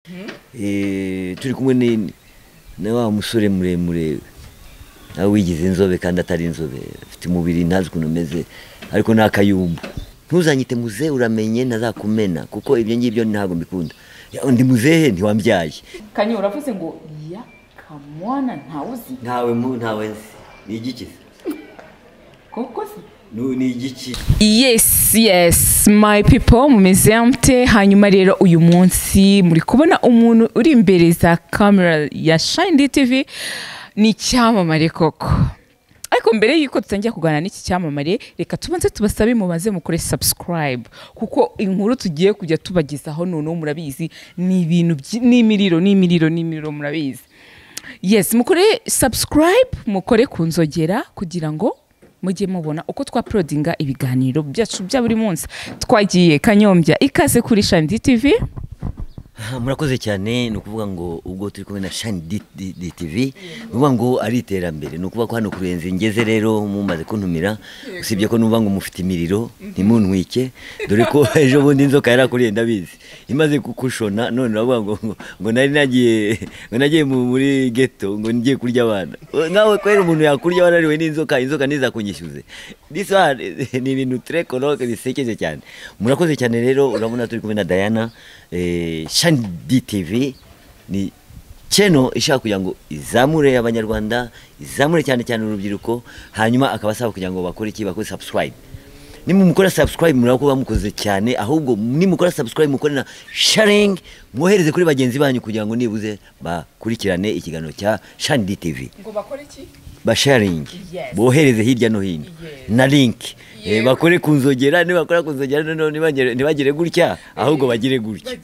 turi kumwe na wa musore muremure nawe wigize inzobe kandi atari inzobe, afite umubiri ntazi ukuntu umeze ariko nakayumba. Ntuzanyite muzehe uramenye nazakumena kuko ibyo ngibyo ntago mbikunda. Ndi muzehe ntiwambyaye. Kanyo uravuze ngo ya kamwana ntawuzi. Ntawe nzi. Ni igiki? Koko se? Ni igiki? Yes my people, mumeze mute? Hanyuma rero uyu munsi muri kubona umuntu uri imbere za camera ya Shine TV ni cyamamare koko. Ariko mbere yuko tutangiye kuganira n'iki cyamamare, reka tubanze tubasabe mubaze mukore subscribe kuko inkuru tugiye kujya tubagezaho none murabizi ni ibintu n'imiriro murabizi. Yes, mukore subscribe, mukore kunzogera kugira ngo mujye mubona uko twaplodinga ibiganiro byacu bya buri munsi. Twagiye Kanyombya, ikaze kuri Shine TV. Murakoze cyane, no kuvuga ngo ubwo turi kumwe na Shine TV, nuvuga ngo ari iterambere, no kuvuga ko hano kurenze ngeze rero mumaze kuntumira, usibye ko nuvuga ngo mufite imiriro ntimuntwike, dore ko ejo bundi inzoka yarakuriye ndabizi imaze kukushona, none uravuga ngo nari nagiye muri ghetto ngo ngiye kurya abana. Ngawe kwera umuntu yakurya warariwe n'inzoka, inzoka nizakunyishyuze. This one ni ibintu trekonoke bisekeje cyane. Murakoze cyane rero, urabona turi kumwe na Diana. Shine TV ni channel ishaka kugira ngo izamure abanyarwanda, izamure cyane urubyiruko, hanyuma akabasaba kugira ngo bakore iki, bakore subscribe. Nimumukora subscribe murakuba mukoze cyane, ahubwo nimukora subscribe mukore na sharing, mwohereze kuri bagenzi banyu kugira ngo nibuze bakurikirane ikiganiro cya Shine TV. Ngo bakore iki? Ba sharing, bohereze hirya no hino na link. Bakore kunzogera, nibakora kunzogera none ntibagire gutya, ahubwo bagire gutya.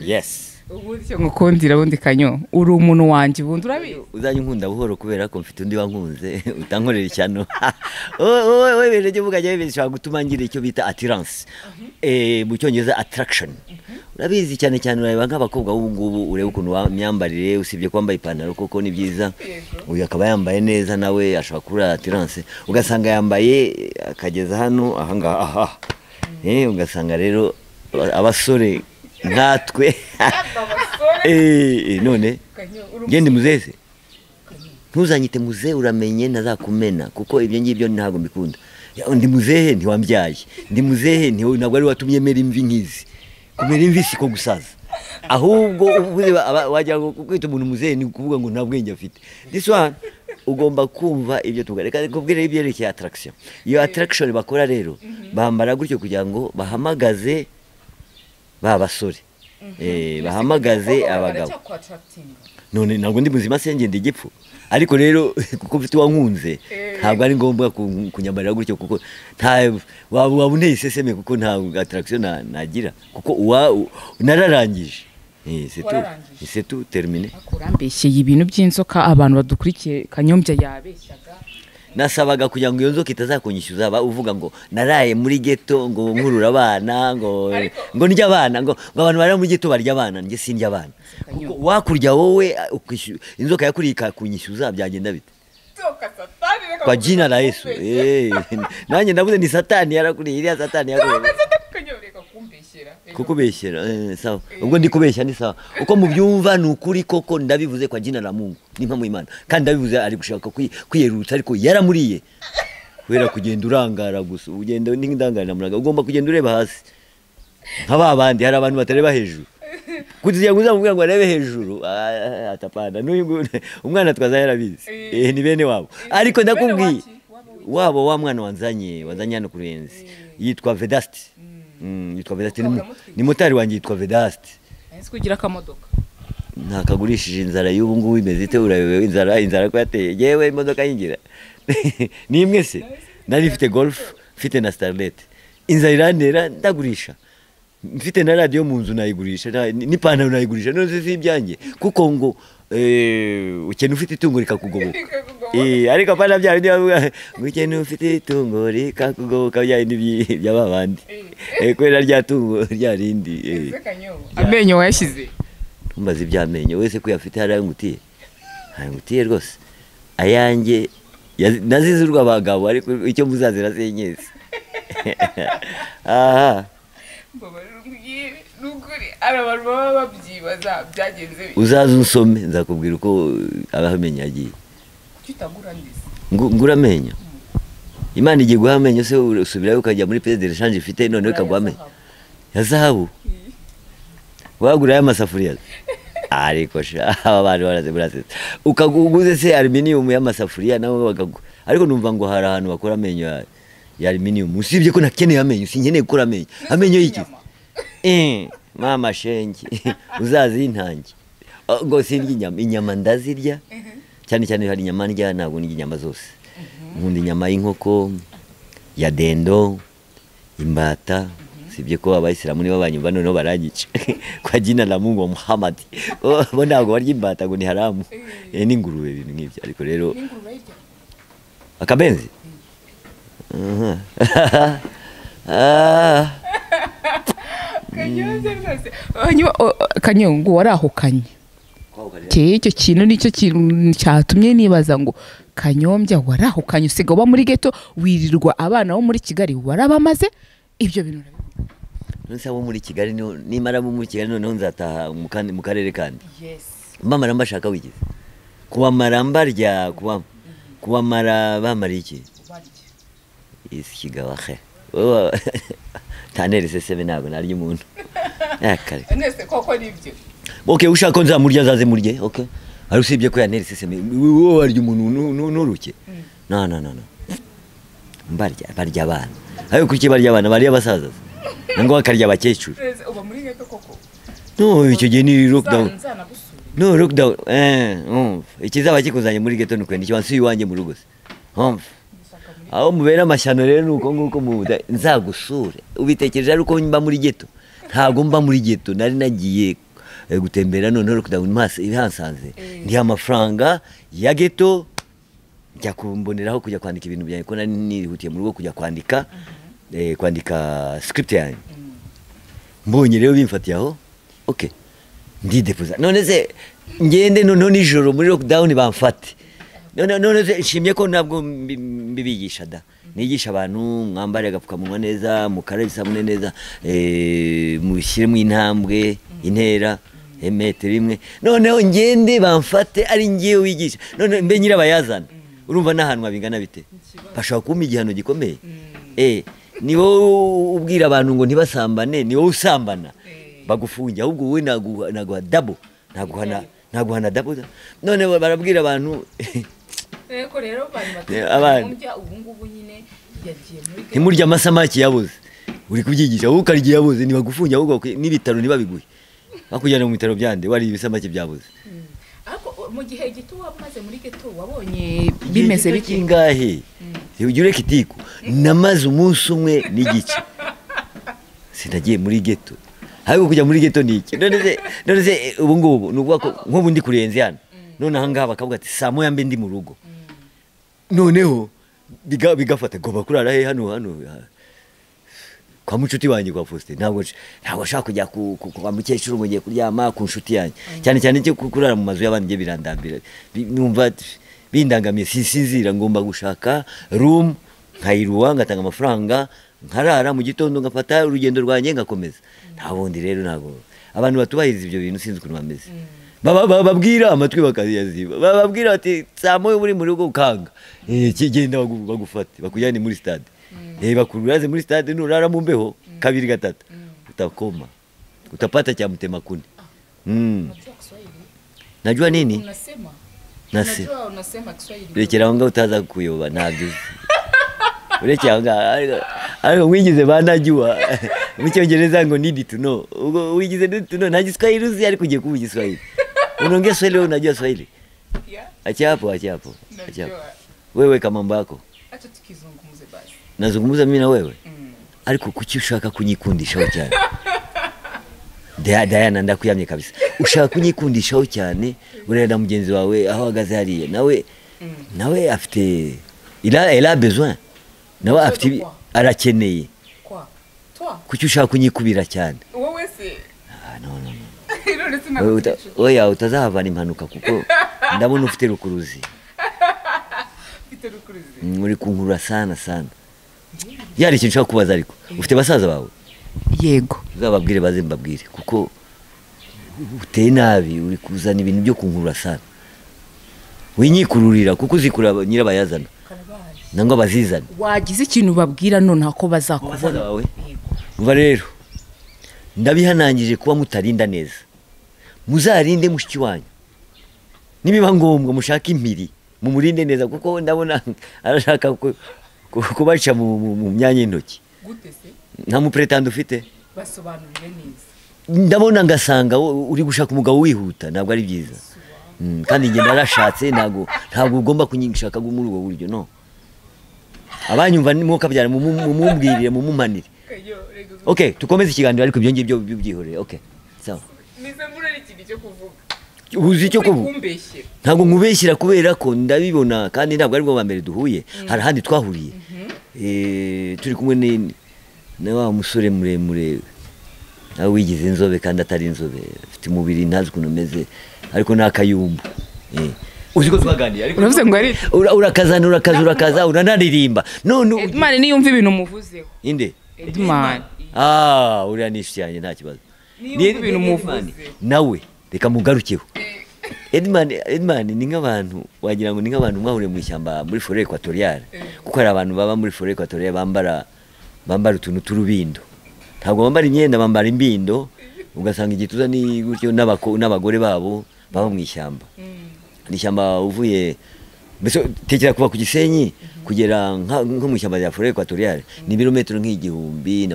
Yes. Ubundi cyo ngukundira bundi Kanyo, uri umuntu wanje bundi urabizi. Uzanye nkunda buhoro kubera ko mfite undi wankunze utankorera cyano. Owe beje vuga je bishaka gutuma ngira icyo bita attirance. Mu cyongereza attraction. Urabizi cyane ureba nk'abakobwa ubu ngubu ureba ukuntu myambarire, usibye kwambaye ipantaro koko ni byiza. Uyu akaba yambaye neza nawe ashobora kura attirance. Ugasanga yambaye akageza hano ahangaha. Ugasanga rero abasore nkatwe none ngende muzehe. Ntuzanyite muzehe uramenye nazakumena kuko ibyo ngibyo ntago mbikunda. Ndi muzehe ntiwambyaye. Ndi muzehe ntabwo ari watumye mera imvi nkizi. Kumera imvi siko gusaza. Ahubwo wajya kwita umuntu muzehe ni kuvuga ngo nta bwenge afite. This one ugomba kumva ibyo tugareka kubwira ibyerekeye attraction. Iyo attraction bakora rero bambara gutyo kugira ngo bahamagaze basore. Bahamagaze abagabo. None ntabwo ndi muzima senge ndi gipfu. Ariko rero kuko mfite wankunze ntabwo ari ngombwa kunyambarira gutyo kuko wabuneye iseseme kuko nta attraction nagira kuko nararangije. C'est tout terminé. Akurambeshye ibintu by'inzoka abantu badukurikiye Kanyombya yabeshyaga. Nasabaga kugira ngo iyo nzoka itazakunyishyuza uvuga ngo naraye muri ghetto ngo nkurura abana ngo ndya abana ngo abantu bari muri ghetto barya abana nge sindya abana. Wakurya wowe inzoka yakurika kunyishyuza byagenda bite? Kwa jina la Yesu. Nanjye ndavuze ni Satani yarakuriye, iriya Satani yakureye. Kukubeshyera sawa. Ubwo ndi kubeshya ni sawa. Uko mubyumva ni ukuri koko ndabivuze kwa jina la Mungu. Ni nka mu Imana. Kandi ndabivuze ari gushaka kwiyerutsa ariko yaramuriye. Kubera kugenda urangara gusa. Ugenda n'indangara namuraga. Ugomba kugenda ureba hasi. Nk'aba bandi hari abantu batareba hejuru. Kuziya nguzamuvuga ngo arebe hejuru. Atapana. N'uyu umwana twaza yarabizi. Ni bene wabo. Ariko ndakubwiye wabo wa mwana wazanye hano kurenze. Yitwa Vedasti. Yitwa Vedasti ni motari wanjye yitwa Vedasti. Ese kugira akamodoka ntakagurishije inzara y'ubu ngubu imeze ite urabewe inzara ko yateye yewe imodoka yingira ni imwe se nari mfite Golf mfite na Starlet inzara irantera ndagurisha mfite na radio mu nzu nayigurisha n'ipantaro nayigurisha none si ibyanjye kuko ngo ukene ufite itungo rikakugoboka ariko apana bya bindi bavuga ngo ukene ufite itungo rikakugoboka by'abandi kwera rya tungo rya rindi amenyo wayashyize mbaza ibyamenyo wese ko yafite harangutiye rwose ayanjye nazizurwa abagabo ariko icyo muzazira senyezi aha nukuri abantu baba babyibaza byagenze uzaza unsome nzakubwira uko abahamenye yagiye kitagura ndise ngura amenyo Imana igiye guha amenyo se usubirayo ukajya muri pese de rechange ifite none ukaguha amenyo ya zahabu wagura y'amasafuriya ariko sha abantu baraze ukaguguze se aluminium y'amasafuriya nawe bagagu ariko numva ngo hari ahantu bakora amenyo ya aluminium usibye ko nakeneye amenyo sinkeneye gukora amenyo y'iki mama shenge uzazi intangi ngo sindya inyama ndazirya cyane cyane hari inyama ndya ntabwo ndya inyama zose nkunda inyama y'inkoko ya dendo imbata sibye ko abayisilamu nibo banyumva noneho baranyica kwa jina la Mungu Muhammad bo ntabwo barya imbata ngo ni haramu n'ingurube ibintu nk'ibyo ariko rero akabenzi Kanyongo warahukanye icyo kintu nicyo kintu cyatumye nibaza ngo Kanyombya warahukanye usiga uba muri ghetto wirirwa abana bo muri Kigali warabamaze ibyo bintu nonse abo muri Kigali nimara muri Kigali noneho nzataha mu karere kandi mama rambashaka wigize kubamara mbarya kubamara bamara iki isigawa he tanere sesebe ntabwo naryo umuntu yakare nese koko nibyo okay ushaka nzamurya zaze murye okay ari usibye ko yanere sesebe wowe waryo umuntu nuruke no barya abana ayo kuki barya abana bari abasaza ngo bakarya abakecuru uba muri ghetto koko no icyo gihe ni lockdown no lockdown ikizaba kikuzanye muri ghetto nuko ndi cyansi iwanjye mu rugo se aho mubera amashyano rero nuko nguko mubuda nzagusure ubitekereje ari uko mba muri ghetto ntago mba muri ghetto nari nagiye gutembera none lockdown ihansanze ndi amafaranga ya ghetto njya kumboneraho kujya kwandika ibintu byanjye ko nari nihutiye mu rugo kujya kwandika script yanjye mbonye rero bimfatiye aho okay ndi deposa none se ngende none nijoro muri lockdown bamfate none se nshimye ko ntabwo mbibigisha da nigisha abantu mwambare agapfukamunwa neza mukarabe isabune neza mushyire mu intambwe intera metero imwe noneho ngende bamfate ari ngiye wigisha none mbe nyirabayazana urumva nahanwa bingana bite bashaka kumpa igihano gikomeye ni wowe ubwira abantu ngo ntibasambane ni wowe usambana bagufunge ahubwo wowe naguha double naguhana double none barabwira abantu rero bari ubu ngubu nyine yagiye muri ntimurya amasamaki yabuze uri kubyigisha wowe ukarya yabuze nibagufunge ahubwo n'ibitaro ntibabiguhe bakujyana mu bitaro byande wari ibisamaki byabuze ariko mu gihe gito wamaze muri ghetto wabonye bimeze biki ngahe ujye kitiku namaze umunsi umwe n'igice sinagiye muri ghetto ariko kujya muri ghetto niki none se ubu ngubu nuvuga ko nk'ubu ndi kurenze hano none aha ngaha bakavuga ati saa moya mbe ndi mu rugo noneho bigafata ngo bakurara he hano kwa mucuti wanjye kwa Faustin ntabwo ashaka kujya kwa mukecuru ngo ngiye kuryama ku nshuti yanjye cyane cyane cyo kurara mu mazu y'abandi ngiye birandambira numva bindangamiye sinzira ngomba gushaka room nkayiruwa ngatanga amafaranga nkarara mu gitondo ngafata urugendo rwanjye ngakomeza nta bundi rero ntabwo abantu batubahiriza ibyo bintu sinzi ukuntu bameze bababwira amatwi bakaziyaziba bababwira ati saa moya uri mu rugo ukanga kigenda bagufate bakujyane muri stade bakuraze muri stade nurara mu mbeho kabiri gatatu utakoma utapata cha mtema kuni najua nini unasema Kiswahili rekera ngo utaza kuyoba ntabyo urekera ngo ariko wigize banajua mu cyongereza ngo need to know ubwo wigize need to know nta Kiswahili uzi ariko ugiye kuvuga Kiswahili unaongea Swahili unajua Swahili acha hapo wewe kama mambo yako acha tukizungumze basi nazungumza mimi na wewe ariko kuki ushaka kunyikundishaho cyane Diana ndakuyamye kabisa ushaka kunyikundishaho cyane urenda mugenzi wawe aho agaze hariya nawe afite il a besoin nawe afite arakeneye kuki ushaka kunyikubira cyane wowe se no oya utazahavana impanuka kuko ndabona ufite rukuruzi muri kunkurura sana yari ikintu ushaka kubaza ariko ufite basaza bawe yego uzababwire baze mbabwire kuko uteye nabi uri kuzana ibintu byo kunkurura sana winyikururira kuko uzikura nyirabayazana nangwa bazizana wagize ikintu babwira none ko bazakubona wawe umva rero ndabihanangije kuba mutarinda neza muzarinde mushiki wanyu nibiba ngombwa mushaka impiri mumurinde neza kuko ndabona arashaka kubaca mu myanya y'intoki gute se nta mupretanda ufite basobanurire neza ndabona ngasanga uri gushaka umugabo wihuta ntabwo ari byiza kandi njye narashatse ntabwo ugomba kunyishaka muri ubwo buryo no abanyumva nimwoka byara mumumbwirire mumumanire okay tukomeze ikiganiro ariko ibyo ngibyo byihoreye okay sawa nize muri iki cyo kuvuga uzi icyo kuvuga ntabwo nkubeshyira kubera ko ndabibona kandi ntabwo ari bwo bambere duhuye hari ahandi twahuriye turi kumwe na wa musore muremure nawe wigize inzobe kandi atari inzobe afite umubiri ntazi ukuntu umeze ariko n'akayumbu uzi ko twaganiriye ariko uravuze ngo ari urakaza uranaririmba none Edmani niyumva ibintu umuvuzeho inde Edmani uriya nishi yanjye nta kibazo niyumva ibintu umuvuze nawe reka mugarukeho Edmani ni nk'abantu wagira ngo ni nk'abantu mwahuriye mu ishyamba muri forêt équatoriale kuko hari abantu baba muri forêt équatoriale bambara utuntu turubindo ntabwo bambara imyenda bambara imbindo ugasanga igituza ni gutyo n'abagore babo baba mu ishyamba ni ishyamba uvuye mbese tekera kuva ku Gisenyi kugera nko mu ishyamba rya forêt équatoriale ni ibirometero nk'igihumbi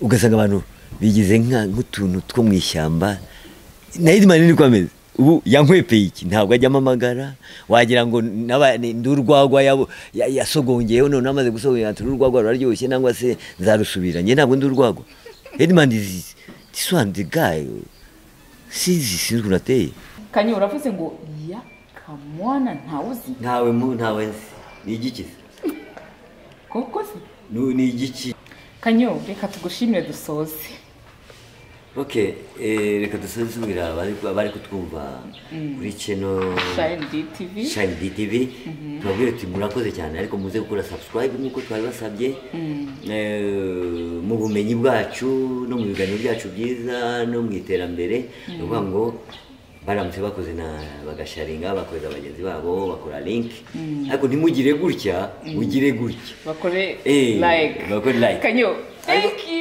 ugasanga abantu bigize nk'utuntu two mu ishyamba na Edmani ni kwameze ubu yankwepeye iki ntabwo ajya amamagara wagira ngo ndurwagwa yasogongeyeho none amaze gusogongera urwagwa ruraryoshye nangwa se nzarusubira njye ntabwo ndurwagwa Edmani this one the guy sinzi unateye Kanyo uravuze ngo ya kamwana ntawuzi ntawe nzi ni igiki koko se ni igiki Kanyo reka tugushimire dusoze okay reka dusuzumira bari kutwumva kuri channel Shine DTV tubabwire ati murakoze cyane ariko muze gukora subscribe nkuko twari basabye mu bumenyi bwacu no mu biganiro byacu byiza no mu iterambere uvuga ngo baramutse bakoze bagasharinga bakoreza abagenzi babo bakora link ariko ntimugire gutya mugire gutya bakore like Kanyo thank you